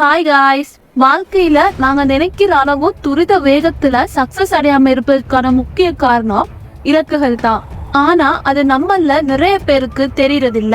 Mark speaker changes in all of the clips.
Speaker 1: Hi guys, வாழ்க்கையில நாங்க நினைக்கிற அளவு துரித வேகத்துல சக்சஸ் அடையாம இருப்பதற்கான முக்கிய காரணம் இலக்குகள் தான். ஆனா அது நம்மள நிறைய பேருக்கு தெரியறதில்ல.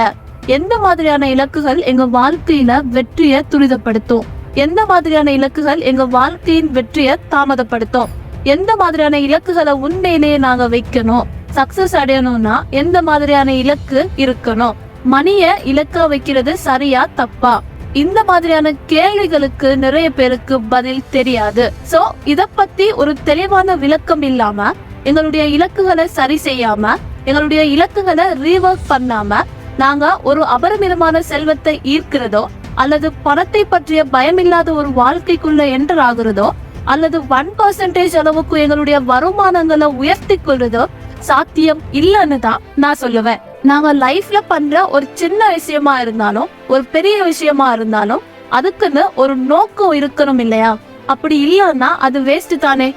Speaker 1: எந்த மாதிரியான இலக்குகள் எங்க வாழ்க்கையில வெற்றியை துரிதப்படுத்தும், எந்த மாதிரியான இலக்குகள் எங்க வாழ்க்கையின் வெற்றியை தாமதப்படுத்தும், எந்த மாதிரியான இலக்குகளை உண்மையிலேயே நாங்க வைக்கணும், சக்சஸ் அடையணும்னா எந்த மாதிரியான இலக்கு இருக்கணும், மணிய இலக்கா வைக்கிறது சரியா தப்பா, இந்த மாதிரியான கேள்விகளுக்கு நிறைய பேருக்கு பதில் தெரியாது. சோ இத பத்தி ஒரு தெளிவான விளக்கம் இல்லாம, எங்களுடைய இலக்குகளை சரி செய்யாம, எங்களுடைய இலக்குகளை ரீவொர்க் பண்ணாம நாங்க ஒரு அபரிமிதமான செல்வத்தை ஈர்க்கிறதோ, அல்லது பணத்தை பற்றிய பயமில்லாத ஒரு வாழ்க்கைக்குள்ள என்டர் ஆகுறதோ, அல்லது 1% அளவுக்கு எங்களுடைய வருமானங்களை உயர்த்தி கொள்றதோ சாத்தியம் இல்லைன்னு தான் நான் சொல்லுவேன். நாங்க லைஃப்ல பண்ற ஒரு சின்ன விஷயமா இருந்தாலும், ஒரு பெரிய விஷயமா இருந்தாலும் அதுக்குன்னு ஒரு நோக்கம் இருக்கணும் இல்லையா? அப்படி இல்லைன்னா அது வேஸ்ட் தானே.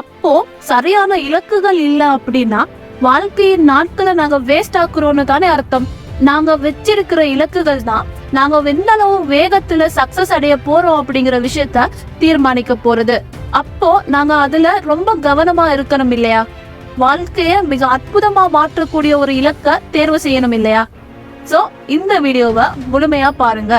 Speaker 1: அப்போ சரியான இலக்குகள் இல்ல அப்படின்னா வாழ்க்கையின் நாட்களை நாங்க வேஸ்ட் ஆக்குறோம்னு தானே அர்த்தம். நாங்க வச்சிருக்கிற இலக்குகள் தான் நாங்க எந்த அளவு வேகத்துல சக்சஸ் அடைய போறோம் அப்படிங்கிற விஷயத்த தீர்மானிக்க போறது. அப்போ நாங்க அதுல ரொம்ப கவனமா இருக்கணும் இல்லையா? வாழ்க்கைய மிக அற்புதமா மாற்றக்கூடிய ஒரு இலக்க தேர்வு செய்யணும் இல்லையா? சோ இந்த வீடியோவை முழுமையா பாருங்க.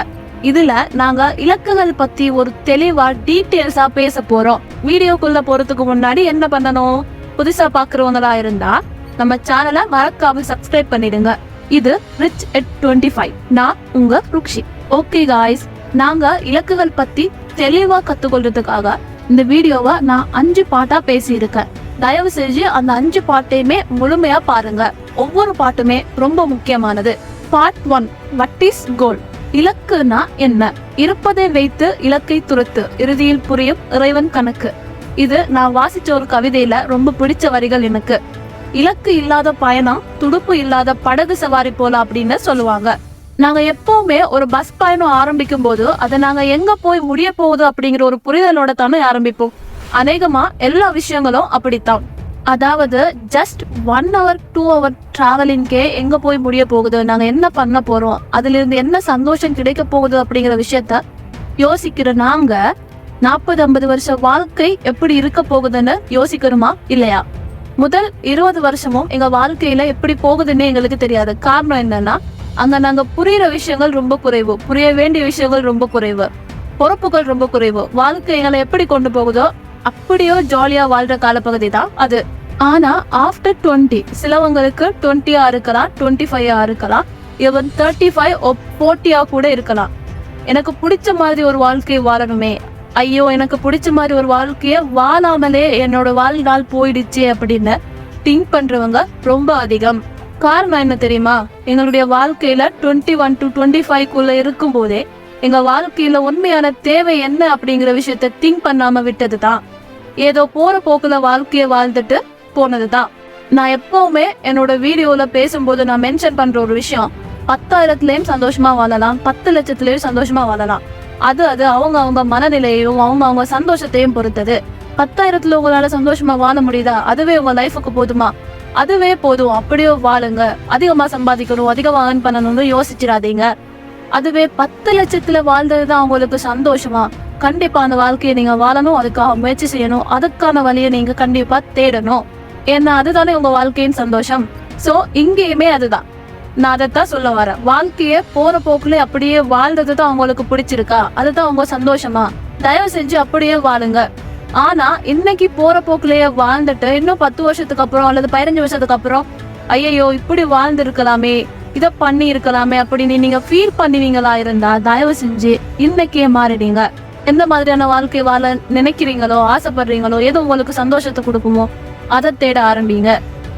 Speaker 1: இதுல நாங்க இலக்குகள் பத்தி ஒரு தெளிவா டீட்டெயில்ஸா பேச போறோம். வீடியோக்குள்ள போறதுக்கு முன்னாடி என்ன பண்ணணும்? புதுசா பாக்குறவங்களா இருந்தா நம்ம சேனலை மறக்காம சப்ஸ்கிரைப் பண்ணிடுங்க. இது ரிச் at 25. நான் உங்க ருக்ஷி. ஓகே காய்ஸ், நாங்க இலக்குகள் பத்தி தெளிவா கத்துக்கொள்றதுக்காக இந்த வீடியோவை நான் 5 பாட்டா பேசி இருக்கேன். தயவு செஞ்சு அந்த 5 பாட்டையுமே முழுமையா பாருங்க. ஒவ்வொரு பாட்டுமே ரொம்ப முக்கியமானது. பார்ட் 1, வாட் இஸ் கோல்? இலக்குனா என்ன? இருப்பதை வைத்து இலக்கை துரத்து, இறுதியில் புரியும் இறைவன் கணக்கு. இது நான் வாசிச்ச ஒரு கவிதையில ரொம்ப பிடிச்ச வரிகள் எனக்கு. இலக்கு இல்லாத பயணம் துடுப்பு இல்லாத படகு சவாரி போல அப்படின்னு சொல்லுவாங்க. நாங்க எப்பவுமே ஒரு பஸ் பயணம் ஆரம்பிக்கும் போது அதை நாங்க எங்க போய் முடிய போகுது அப்படிங்கிற ஒரு புரிதலோட தானே ஆரம்பிப்போம். அநேகமா எல்லா விஷயங்களும் அப்படித்தான். அதாவது ஜஸ்ட் 1 hour 2 hour டிராவலிங்கே எங்க போய் முடிய போகுது, நாங்க என்ன பண்ண போறோம், அதுல இருந்து என்ன சந்தோஷம் கிடைக்க போகுது அப்படிங்கிற விஷயத்த யோசிக்கிற நாங்க 40-50 வருஷ வாழ்க்கை எப்படி இருக்க போகுதுன்னு யோசிக்கணுமா இல்லையா? முதல் 20 வருஷமும் எங்க வாழ்க்கையில எப்படி போகுதுன்னு எங்களுக்கு தெரியாது. காரணம் என்னன்னா, அங்க நாங்க புரியுற விஷயங்கள் ரொம்ப குறைவு, புரிய வேண்டிய விஷயங்கள் ரொம்ப குறைவு, பொறுப்புகள் ரொம்ப குறைவு. வாழ்க்கை எங்களை எப்படி கொண்டு போகுதோ அப்படியோ ஜாலியா வாழ்ற காலப்பகுதி தான் அது. ஆனா ஆஃப்டர் 20 சிலவங்களுக்கு 20 இருக்கலாம், 25 இருக்கலாம், ஈவன் 35 40 கூட இருக்கலாம். எனக்கு பிடிச்ச மாதிரி ஒரு வாழ்க்கையை வாழணுமே, ஐயோ எனக்கு பிடிச்ச மாதிரி ஒரு வாழ்க்கைய வாழாமலே என்னோட வாழ்நாள் போயிடுச்சு அப்படின்னு திங்க் பண்றவங்க ரொம்ப அதிகம். காரணம் என்ன தெரியுமா? எங்களுடைய வாழ்க்கையில 21 to 25 இருக்கும் போதே எங்க வாழ்க்கையில உண்மையான தேவை என்ன அப்படிங்கிற விஷயத்த திங்க் பண்ணாம விட்டதுதான். ஏதோ போற போக்குல வாழ்க்கைய வாழ்ந்துட்டு போனதுதான். நான் எப்பவுமே என்னோட வீடியோல பேசும்போது நான் மென்ஷன் பண்ற ஒரு விஷயம், 10,000லயும் சந்தோஷமா வாழலாம், 10 லட்சத்திலயும் சந்தோஷமா வாழலாம். அது அவங்க மனநிலையையும் அவங்க சந்தோஷத்தையும் பொறுத்தது. 10,000ல உங்களால சந்தோஷமா வாழ முடியுதா? அதுவே உங்க லைஃபுக்கு போதுமா? அதுவே போதும், அப்படியே வாழுங்க. அதிகமா சம்பாதிக்கணும், அதிகமா ஏர்ன் பண்ணணும்னு யோசிச்சிடாதீங்க. அதுவே 10 லட்சத்துல வாழ்ந்ததுதான் உங்களுக்கு சந்தோஷமா? கண்டிப்பா அந்த வாழ்க்கையை நீங்க வாழணும், அதுக்காக முயற்சி செய்யணும், அதுக்கான வழியை நீங்க கண்டிப்பா தேடணும். ஏன்னா அதுதானே உங்க வாழ்க்கையின் சந்தோஷம். சோ இங்கேயுமே அதுதான். நான் அதைத்தான் சொல்ல வரேன். வாழ்க்கைய போற போக்குல அப்படியே வாழ்ந்ததுதான் உங்களுக்கு பிடிச்சிருக்கா? அதுதான் உங்க சந்தோஷமா? தயவு செஞ்சு அப்படியே வாழுங்க. ஆனா இன்னைக்கு போற போக்குலயே வாழ்ந்துட்டு இன்னும் 10 வருஷத்துக்கு அப்புறம் அல்லது 15 வருஷத்துக்கு அப்புறம் ஐயோ இப்படி வாழ்ந்து இருக்கலாமே, இதை பண்ணி இருக்கலாமே அப்படின்னு நீங்க ஃபீல் பண்ணுவீங்களா இருந்தா தயவு செஞ்சு இன்னைக்கே மாறிடுங்க. எந்த மாதிரியான வாழ்க்கை வாழ நினைக்கிறீங்களோ, ஆசைப்படுறீங்களோ, எது உங்களுக்கு சந்தோஷத்தை கொடுக்குமோ அதை தேட ஆரம்பிங்க.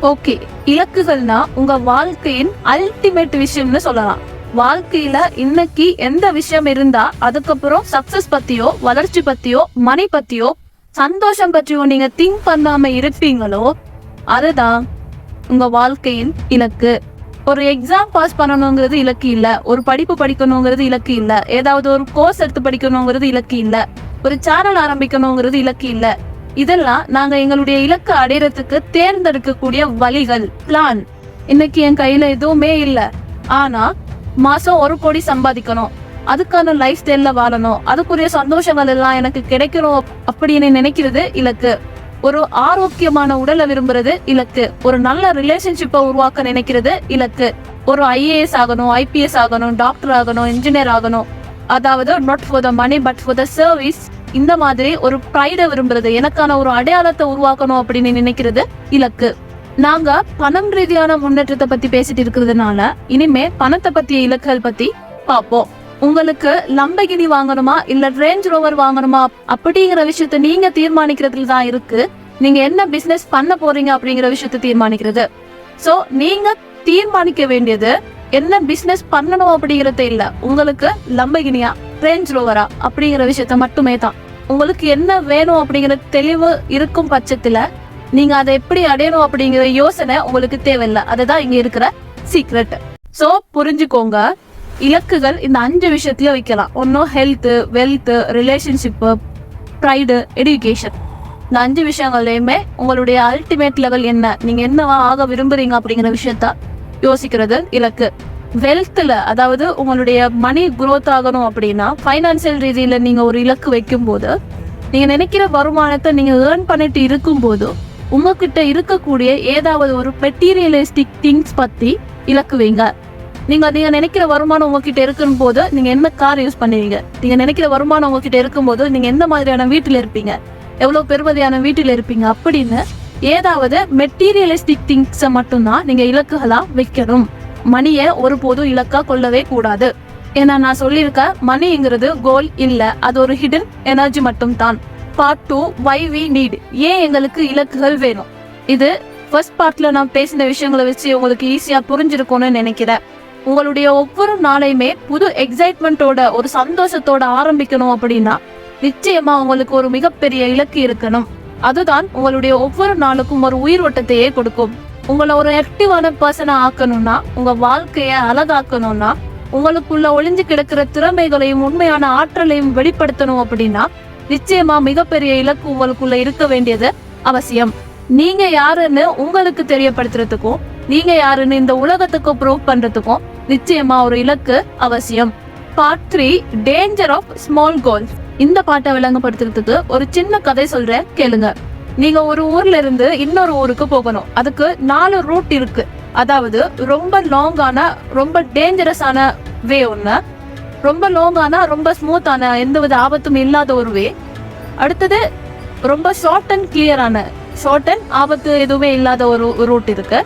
Speaker 1: ஓகே, இலக்குகள்னா உங்க வாழ்க்கையின் அல்டிமேட் விஷயம்னு சொல்லலாம். வாழ்க்கையில இன்னைக்கு எந்த விஷயம் இருந்தா அதுக்கப்புறம் சக்சஸ் பத்தியோ, வளர்ச்சி பத்தியோ, மணி பத்தியோ, சந்தோஷம் பற்றியோ நீங்க திங்க் பண்ணாம இருப்பீங்களோ அதுதான் உங்க வாழ்க்கையின் இலக்கு. ஒரு எக்ஸாம் பாஸ் பண்ணணுங்கிறது இலக்கு இல்ல, ஒரு படிப்பு படிக்கணுங்கிறது இலக்கு இல்ல, ஏதாவது ஒரு கோர்ஸ் எடுத்து படிக்கணுங்கிறது இலக்கு இல்ல, ஒரு சேனல் ஆரம்பிக்கணுங்கிறது இலக்கு இல்ல. இதெல்லாம் நாங்க எங்களுடைய இலக்கு அடையறதுக்கு தேர்ந்தெடுக்கக்கூடிய வழிகள், பிளான். இன்னைக்கு என் கையில எதுவுமே இல்ல, ஆனா மாசம் 1 கோடி சம்பாதிக்கணும், அதுக்கான லைஃப் ஸ்டைல்ல வாழணும், அதுக்குரிய சந்தோஷங்கள் எல்லாம் எனக்கு கிடைக்கணும் அப்படின்னு நினைக்கிறது இலக்கு. ஒரு ஆரோக்கியமான உடலை விரும்புறது இலக்கு. ஒரு நல்ல ரிலேஷன்ஷிப்பை உருவாக்க நினைக்கிறது இலக்கு. ஒரு IAS ஆகணும், IPS ஆகணும், டாக்டர் ஆகணும், இன்ஜினியர் ஆகணும், அதாவது not for the money but for the service. இந்த மாதிரி ஒரு ப்ரைடை விரும்புறது, எனக்கான ஒரு அடையாளத்தை உருவாக்கணும் அப்படின்னு நினைக்கிறது இலக்கு. நாங்க பணம் ரீதியான முன்னேற்றத்தை பத்தி பேசிட்டு இருக்கிறதுனால இனிமே பணத்தை பத்திய இலக்குகள் பத்தி பார்ப்போம். உங்களுக்கு லம்பகினி வாங்கணுமா இல்ல ரேஞ்ச் ரோவர் வாங்கணுமா அப்படிங்கிற விஷயத்த நீங்க தீர்மானிக்கிறதுல தான் இருக்கு. நீங்க என்ன பிசினஸ் பண்ண போறீங்க அப்படிங்கிற விஷயத்த தீர்மானிக்கிறது. சோ நீங்க தீர்மானிக்க வேண்டியது என்ன பிசினஸ் பண்ணணும் அப்படிங்கறது இல்ல, உங்களுக்கு லம்பகினியா ரேஞ்ச் ரோவரா அப்படிங்கிற விஷயத்த மட்டுமே தான். உங்களுக்கு என்ன வேணும் அப்படிங்கிற தெளிவு இருக்கும் பட்சத்துல நீங்க அதை எப்படி அடையணும் அப்படிங்கிற யோசனை உங்களுக்கு தேவையில்லை. அதுதான் இங்க இருக்கிற சீக்ரெட். சோ புரிஞ்சுக்கோங்க, இலக்குகள் இந்த 5 விஷயத்துல வைக்கலாம். ஒன்னும் health, wealth, relationship, pride, education. இந்த 5 விஷயங்கள்லயுமே உங்களுடைய அல்டிமேட் லெவல் என்ன, நீங்க என்னவா ஆக விரும்புறீங்க அப்படிங்கிற விஷயத்த யோசிக்கிறது இலக்கு. வெல்த்ல, அதாவது உங்களுடைய மணி குரோத் ஆகணும் அப்படின்னா பைனான்சியல் ரீதியில நீங்க ஒரு இலக்கு வைக்கும் போது, நீங்க நினைக்கிற வருமானத்தை நீங்க ஏர்ன் பண்ணிட்டு இருக்கும் போது உங்ககிட்ட இருக்கக்கூடிய ஏதாவது ஒரு மெட்டீரியலிஸ்டிக் திங்ஸ் பத்தி இலக்கு வைங்க. நீங்க நினைக்கிற வருமானம் உங்ககிட்ட இருக்கும் போது நீங்க என்ன கார் யூஸ் பண்ணுவீங்க, நீங்க நினைக்கிற வருமானம் உங்ககிட்ட இருக்கும் போது நீங்க எந்த மாதிரியான வீட்டுல இருப்பீங்க, எவ்வளவு பெருமதியான வீட்டுல இருப்பீங்க அப்படின்னு ஏதாவது மெட்டீரியலிஸ்டிக் திங்ஸை மட்டும்தான் நீங்க இலக்குகளா வைக்கணும். மணியை ஒருபோதும் இலக்கா கொள்ளவே கூடாது. ஏன்னா நான் சொல்லியிருக்க, மணிங்கிறது கோல் இல்ல, அது ஒரு ஹிடன் எனர்ஜி மட்டும் தான். பார்ட் 2, why we need, ஏன் எங்களுக்கு இலக்குகள் வேணும். இது ஃபர்ஸ்ட் பார்ட்ல நான் பேசின விஷயங்களை வச்சு உங்களுக்கு ஈஸியா புரிஞ்சிருக்கும்னு நினைக்கிறேன். உங்களுடைய ஒவ்வொரு நாளையுமே புது எக்ஸைட்மெண்டோட, ஒரு சந்தோஷத்தோட ஆரம்பிக்கணும் அப்படின்னா நிச்சயமா உங்களுக்கு ஒரு மிகப்பெரிய இலக்கு இருக்கணும். அதுதான் உங்களுடைய ஒவ்வொரு நாளுக்கும் ஒரு உயிர் ஓட்டத்தையே கொடுக்கும். உங்களை ஒரு ஆக்டிவான பர்சனை ஆக்கணும்னா, உங்க வாழ்க்கைய அழகாக்கணும்னா, உங்களுக்குள்ள ஒளிஞ்சு கிடக்கிற திறமைகளையும் உண்மையான ஆற்றலையும் வெளிப்படுத்தணும் அப்படின்னா நிச்சயமா மிகப்பெரிய இலக்கு உங்களுக்குள்ள இருக்க வேண்டியது அவசியம். நீங்க யாருன்னு உங்களுக்கு தெரியப்படுத்துறதுக்கும், நீங்க யாருன்னு இந்த உலகத்துக்கு ப்ரூவ் பண்றதுக்கும் நிச்சயமா ஒரு இலக்கு அவசியம். Part 3, danger of small goals. இந்த பாட்டை விளங்கப்படுத்துறதுக்கு ஒரு சின்ன கதை சொல்றேன், கேளுங்க. நீங்க ஒரு ஊர்ல இருந்து இன்னொரு ஊருக்கு போகணும். அதுக்கு 4 ரூட் இருக்கு. அதாவது ரொம்ப லாங்கான, ரொம்ப டேஞ்சரஸான வே ஒண்ணு, ரொம்ப லாங்கான, ரொம்ப ஸ்மூத்தான, எந்தவித ஆபத்தும் இல்லாத ஒரு வே. அடுத்தது ரொம்ப ஷார்ட் அண்ட் கிளியரான, ஷார்ட் அண்ட் ஆபத்து எதுவுமே இல்லாத ஒரு ரூட் இருக்கு.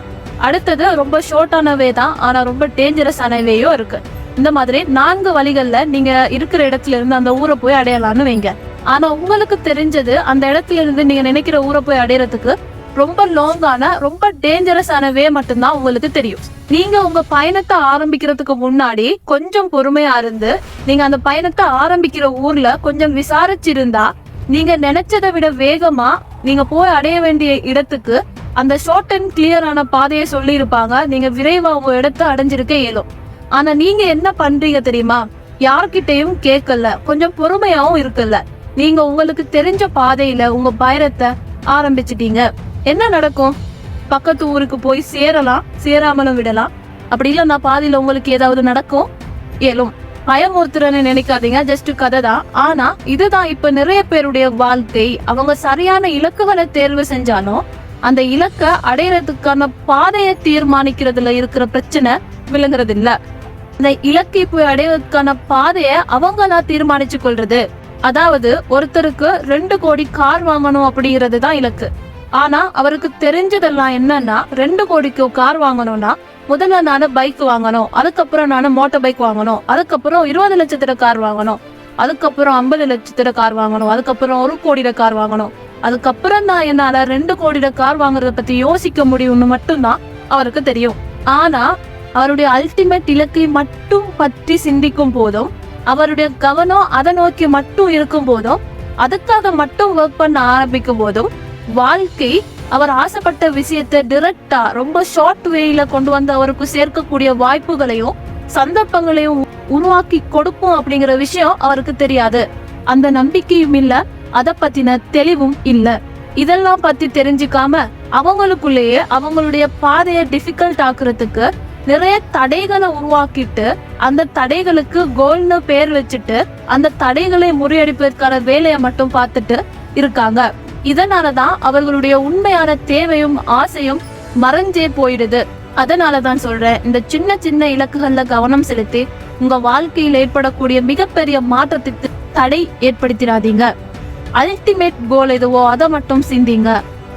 Speaker 1: அடுத்தது ரொம்ப ஷார்ட்டான வே தான், ஆனா ரொம்ப டேஞ்சரஸான வேயும் இருக்கு. இந்த மாதிரி 4 வழிகள்ல நீங்க இருக்கிற இடத்துல இருந்து அந்த ஊரை போய் அடையலாம்னு வைங்க. ஆனா உங்களுக்கு தெரிஞ்சது அந்த இடத்துல இருந்து நீங்க நினைக்கிற ஊரை போய் அடையறதுக்கு ரொம்ப லாங்கான, ரொம்ப டேஞ்சரஸான வே மட்டும்தான் உங்களுக்கு தெரியும். நீங்க உங்க பயணத்தை ஆரம்பிக்கிறதுக்கு முன்னாடி கொஞ்சம் பொறுமையா இருந்து நீங்க அந்த பயணத்தை ஆரம்பிக்கிற ஊர்ல கொஞ்சம் விசாரிச்சிருந்தா நீங்க நினைச்சதை விட வேகமா நீங்க போய் அடைய வேண்டிய இடத்துக்கு அந்த ஷார்ட் அண்ட் கிளியரான பாதையை சொல்லி இருப்பாங்க. நீங்க விரைவா உங்க இடத்தை அடைஞ்சிருக்க இயலும். ஆனா நீங்க என்ன பண்றீங்க தெரியுமா? யார்கிட்டையும் கேட்கல, கொஞ்சம் பொறுமையாவும் இருக்குல்ல. நீங்க உங்களுக்கு தெரிஞ்ச பாதையில உங்க பயணத்தை ஆரம்பிச்சிட்டீங்க. என்ன நடக்கும்? பக்கத்து ஊருக்கு போய் சேரலாம், சேராமலும் விடலாம். அப்படி இல்லைன்னா பாதியில உங்களுக்கு ஏதாவது நடக்கும் இயலும். பயமுறுத்துறன்னு நினைக்காதீங்க, ஜஸ்ட் கதை தான். ஆனா இதுதான் இப்ப நிறைய பேருடைய வாழ்க்கை. அவங்க சரியான இலக்குகளை தேர்வு செஞ்சாலும் அந்த இலக்கை அடையறதுக்கான பாதையை தீர்மானிக்கிறதுல இருக்கிற பிரச்சனை விளங்குறது இல்ல. இந்த இலக்கை போய் அடைவதற்கான பாதையை அவங்களா தீர்மானிச்சு கொள்றது. அதாவது ஒருத்தருக்கு 2 கோடி கார் வாங்கணும் அப்படிங்கிறது தான் இலக்கு. ஆனா அவருக்கு தெரிஞ்சதெல்லாம் என்னன்னா, 2 கோடிக்கு கார் வாங்கணும்னா முதல்ல நானு பைக் வாங்கணும், அதுக்கப்புறம் நானு மோட்டார் பைக் வாங்கணும், அதுக்கப்புறம் 20 லட்சத்துல கார் வாங்கணும், அதுக்கப்புறம் 50 லட்சத்துல கார் வாங்கணும், அதுக்கப்புறம் 1 கோடியில கார் வாங்கணும், அதுக்கப்புறம் தான் என்னால 2 கோடியில கார் வாங்குறத பத்தி யோசிக்க முடியும்னு மட்டும்தான் அவருக்கு தெரியும். ஆனா அவருடைய அல்டிமேட் இலக்கை மட்டும் பற்றி சிந்திக்கும் போதும், அவருடைய கவனம் அதை நோக்கி மட்டும் இருக்கும் போதும், அதுக்காக மட்டும் ஒர்க் பண்ண ஆரம்பிக்கும் போதும் வாழ்க்கை அவர் ஆசைப்பட்ட விஷயத்தை டிரெக்டா ரொம்ப ஷார்ட் வேல கொண்டு வந்து அவருக்கு சேர்க்கக்கூடிய வாய்ப்புகளையும் சந்தர்ப்பங்களையும் உருவாக்கி கொடுக்கும் அப்படிங்கிற விஷயம் அவருக்கு தெரியாது. அந்த நம்பிக்கையும் இல்ல, அதை பத்தின தெளிவும் இல்ல. இதெல்லாம் பத்தி தெரிஞ்சுக்காம அவங்களுக்குள்ளேயே அவங்களுடைய பாதையை டிஃபிகல்ட் ஆக்குறதுக்கு நிறைய தடைகளை உருவாக்கிட்டு அந்த தடைகளுக்கு கோல்னு பேர் வச்சுட்டு அந்த தடைகளை முறியடிப்பதற்கான வேலையை மட்டும் பார்த்துட்டு இருக்காங்க. இதனாலதான் அவர்களுடைய உண்மையான தேவையும் ஆசையும் மறைஞ்சே போயிடுது. அதனாலதான் சொல்றேன், இந்த சின்ன சின்ன இலக்குகள்ல கவனம் செலுத்தி உங்க வாழ்க்கையில் ஏற்படக்கூடிய மிகப்பெரிய மாற்றத்துக்கு தடை ஏற்படுத்திடாதீங்க. அல்டிமேட் கோல் எதுவோ அதை மட்டும் சிந்திங்க.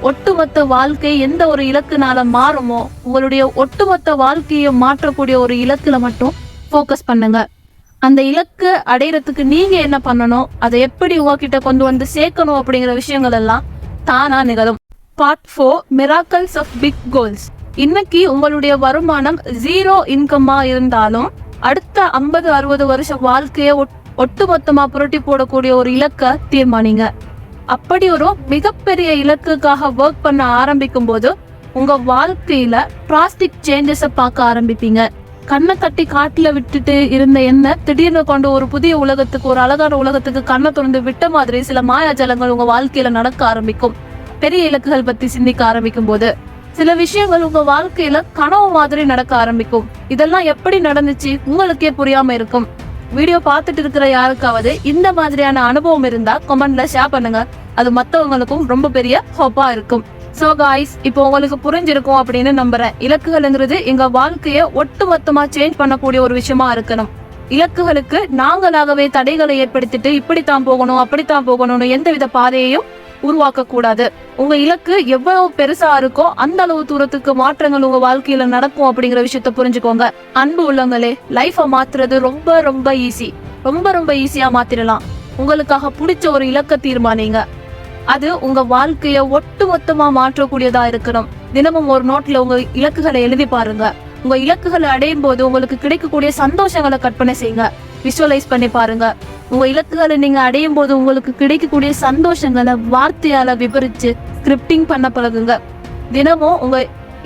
Speaker 1: ஒட்டுமொத்த வாழ்க்கை எந்த ஒரு இலக்குனால மாறுமோ உங்களுடைய ஒட்டுமொத்த வாழ்க்கையை மாற்றக்கூடிய ஒரு இலக்குல மட்டும் ஃபோக்கஸ் பண்ணுங்க. அந்த இலக்கு அடையறதுக்கு நீங்க என்ன பண்ணணும், அதை எப்படி உங்ககிட்ட கொண்டு வந்து சேர்க்கணும் அப்படிங்கிற விஷயங்கள் எல்லாம் தானா நிகழும். Part 4 miracles of big goals. இன்னைக்கு உங்களுடைய வருமானம் 0 இன்கம்மா இருந்தாலும் அடுத்த 50-60 வருஷம் வாழ்க்கைய ஒட்டுமொத்தமா புரட்டி போடக்கூடிய ஒரு இலக்கை தீர்மானிங்க. அப்படி ஒரு மிகப்பெரிய இலக்குக்காக ஒர்க் பண்ண ஆரம்பிக்கும் போது உங்க வாழ்க்கையில டிராஸ்டிக் சேஞ்சஸ பார்க்க ஆரம்பிப்பீங்க. கண்ணை கட்டி காட்டுல விட்டுட்டு இருந்த என்ன திடீர்னு கொண்டு ஒரு புதிய உலகத்துக்கு, ஒரு அழகான உலகத்துக்கு கண்ணை திறந்து விட்ட மாதிரி சில மாயாஜலங்கள் உங்க வாழ்க்கையில நடக்க ஆரம்பிக்கும். பெரிய இலக்குகள் பத்தி சிந்திக்க ஆரம்பிக்கும் போது சில விஷயங்கள் உங்க வாழ்க்கையில கனவு மாதிரி நடக்க ஆரம்பிக்கும். இதெல்லாம் எப்படி நடந்துச்சு உங்களுக்கே புரியாம இருக்கும். வீடியோ பார்த்துட்டு இருக்கிற யாருக்காவது இந்த மாதிரியான அனுபவம் இருந்தா கமெண்ட்ல ஷேர் பண்ணுங்க. அது மற்றவங்களுக்கும் ரொம்ப பெரிய ஹோப்பா இருக்கும். சோ காய்ஸ், இப்போ உங்களுக்கு புரிஞ்சிருக்கும் அப்படின்னு நம்புறேன். இலக்குகள்ங்கிறது எங்க வாழ்க்கைய ஒட்டுமொத்தமா சேஞ்ச் பண்ணக்கூடிய ஒரு விஷயமா இருக்கணும். இலக்குகளுக்கு நாங்களாகவே தடைகளை ஏற்படுத்திட்டு இப்படித்தான் போகணும் அப்படித்தான் போகணும்னு எந்தவித பாதையையும் உருவாக்க கூடாது. உங்க இலக்கு எவ்வளவு பெருசா இருக்கோ அந்த அளவு தூரத்துக்கு மாற்றங்கள் உங்க வாழ்க்கையில நடக்கும் அப்படிங்கிற விஷயத்த புரிஞ்சுக்கோங்க. அன்பு உள்ளங்களே, லைஃபை மாத்துறது ரொம்ப ரொம்ப ஈஸி. ரொம்ப ஈஸியா மாத்திரலாம். உங்களுக்காக பிடிச்ச ஒரு இலக்க தீர்மானிங்க. அது உங்க வாழ்க்கைய ஒட்டுமொத்தமா மாற்றக்கூடியதா இருக்கணும். தினமும் ஒரு நோட்ல உங்க இலக்குகளை எழுதி பாருங்க. உங்க இலக்குகளை அடையும் போது உங்களுக்கு கிடைக்கக்கூடிய சந்தோஷங்களை கற்பனை செய்யுங்க. விஷுவலைஸ் பண்ணி பாருங்க. உங்க இலக்குகளை நீங்க அடையும் போது உங்களுக்கு கிடைக்கக்கூடிய சந்தோஷங்களை வார்த்தையால விவரிச்சு ஸ்கிரிப்டிங் பண்ண பழகுங்க. தினமும் உங்க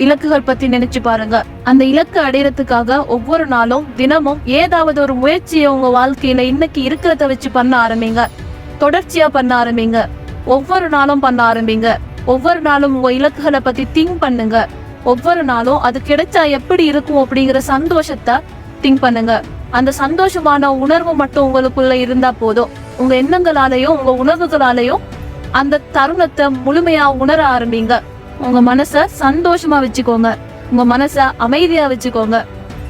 Speaker 1: இலக்குகள் பத்தி நினைச்சு பாருங்க. அந்த இலக்கு அடையறதுக்காக ஒவ்வொரு நாளும் தினமும் ஏதாவது ஒரு முயற்சியை உங்க வாழ்க்கையில இன்னைக்கு இருக்கிறத வச்சு பண்ண ஆரம்பிங்க. தொடர்ச்சியா பண்ண ஆரம்பிங்க. ஒவ்வொரு நாளும் பண்ண ஆரம்பிங்க. ஒவ்வொரு நாளும் உங்க இலக்குகளை பத்தி திங்க் பண்ணுங்க. ஒவ்வொரு நாளும் அது கிடைச்சா எப்படி இருக்கும் அப்படிங்கிற சந்தோஷத்தை திங்க் பண்ணுங்க. அந்த சந்தோஷமான உணர்வு மட்டும் உங்களுக்குள்ள இருந்தா போதும். உங்க எண்ணங்களாலேயும் உங்க உணர்வுகளாலேயும் அந்த தருணத்தை முழுமையா உணர ஆரம்பிங்க. உங்க மனச சந்தோஷமா வச்சுக்கோங்க. உங்க மனச அமைதியா வச்சுக்கோங்க.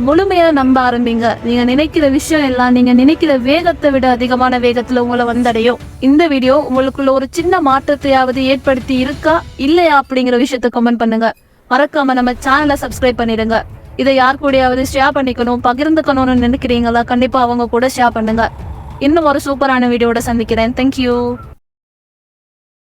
Speaker 1: முழுமையா நம்ப ஆரம்பிங்க. நீங்க நினைக்கிற விஷயம் எல்லாம் நீங்க நினைக்கிற வேகத்தை விட அதிகமான வேகத்துல உங்களை வந்தடையும். இந்த வீடியோ உங்களுக்குள்ள ஒரு சின்ன மாற்றத்தையாவது ஏற்படுத்தி இருக்கா இல்லையா அப்படிங்கிற விஷயத்த கமெண்ட் பண்ணுங்க. மறக்காம நம்ம சேனலை சப்ஸ்கிரைப் பண்ணிடுங்க. இதை யார் கூடயாவது ஷேர் பண்ணிக்கணும், பகிர்ந்துக்கணும்னு நினைக்கிறீங்களா? கண்டிப்பா அவங்க கூட ஷேர் பண்ணுங்க. இன்னும் ஒரு சூப்பரான வீடியோட சந்திக்கிறேன். தேங்க்யூ.